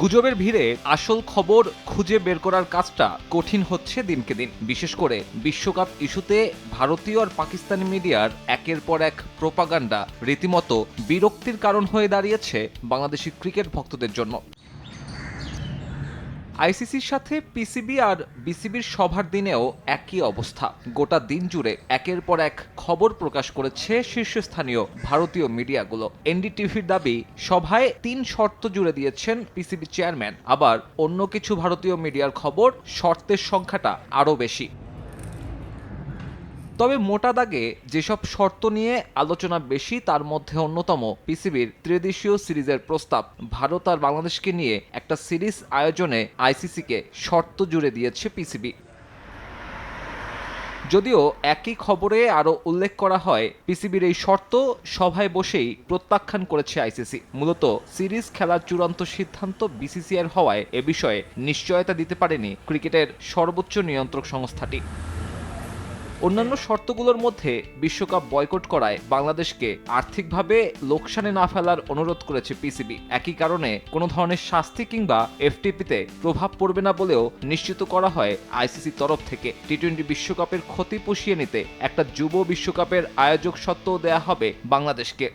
গুজবের ভিড়ে আসল খবর খুঁজে বের করার কাজটা কঠিন হচ্ছে দিনকে দিন। বিশেষ করে বিশ্বকাপ ইস্যুতে ভারতীয় আর পাকিস্তানি মিডিয়ার একের পর এক প্রোপাগান্ডা রীতিমতো বিরক্তির কারণ হয়ে দাঁড়িয়েছে বাংলাদেশি ক্রিকেট ভক্তদের জন্য। আইসিসির সাথে পিসিবি আর বিসিবির সভার দিনেও একই অবস্থা। গোটা দিন জুড়ে একের পর এক খবর প্রকাশ করেছে শীর্ষস্থানীয় ভারতীয় মিডিয়াগুলো। এনডিটিভির দাবি, সভায় ৩ শর্ত জুড়ে দিয়েছেন পিসিবি চেয়ারম্যান। আবার অন্য কিছু ভারতীয় মিডিয়ার খবর, শর্তের সংখ্যাটা আরও বেশি। তবে মোটা দাগে যেসব শর্ত নিয়ে আলোচনা বেশি তার মধ্যে অন্যতম পিসিবির ত্রিদেশীয় সিরিজের প্রস্তাব। ভারত আর বাংলাদেশকে নিয়ে একটা সিরিজ আয়োজনে আইসিসিকে শর্ত জুড়ে দিয়েছে পিসিবি। যদিও একই খবরে আরও উল্লেখ করা হয়, পিসিবির এই শর্ত সভায় বসেই প্রত্যাখ্যান করেছে আইসিসি। মূলত সিরিজ খেলার চূড়ান্ত সিদ্ধান্ত বিসিসিআইর হওয়ায় এ বিষয়ে নিশ্চয়তা দিতে পারেনি ক্রিকেটের সর্বোচ্চ নিয়ন্ত্রক সংস্থাটি। অন্যান্য শর্তগুলোর মধ্যে বিশ্বকাপ বয়কট করায় বাংলাদেশকে আর্থিকভাবে লোকসানে না ফেলার অনুরোধ করেছে পিসিবি। একই কারণে কোনো ধরনের শাস্তি কিংবা এফটিপিতে প্রভাব পড়বে না বলেও নিশ্চিত করা হয় আইসিসি তরফ থেকে। টি-20 বিশ্বকাপের ক্ষতি পুষিয়ে নিতে একটা যুব বিশ্বকাপের আয়োজক সত্ত্বও দেয়া হবে বাংলাদেশকে।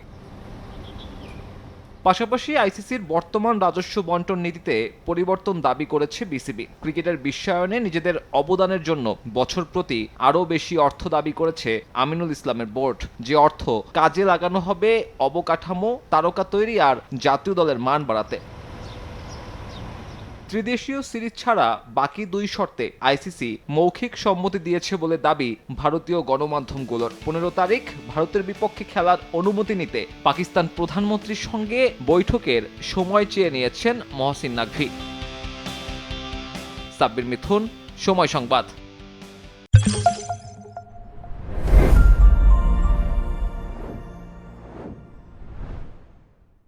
পাশাপাশি আইসিসির বর্তমান রাজস্ব বন্টন নীতিতে পরিবর্তন দাবি করেছে বিসিবি। ক্রিকেটের বিশ্বায়নে নিজেদের অবদানের জন্য বছর প্রতি আরও বেশি অর্থ দাবি করেছে আমিনুল ইসলামের বোর্ড। যে অর্থ কাজে লাগানো হবে অবকাঠামো, তারকা তৈরি আর জাতীয় দলের মান বাড়াতে। ত্রিদেশীয় সিরিজ ছাড়া বাকি 2 শর্তে আইসিসি মৌখিক সম্মতি দিয়েছে বলে দাবি ভারতীয় গণমাধ্যমগুলোর। 15 তারিখ ভারতের বিপক্ষে খেলার অনুমতি নিতে পাকিস্তান প্রধানমন্ত্রীর সঙ্গে বৈঠকের সময় চেয়ে নিয়েছেন মহসিন নাকভি। সাব্বির মিথুন, সময় সংবাদ।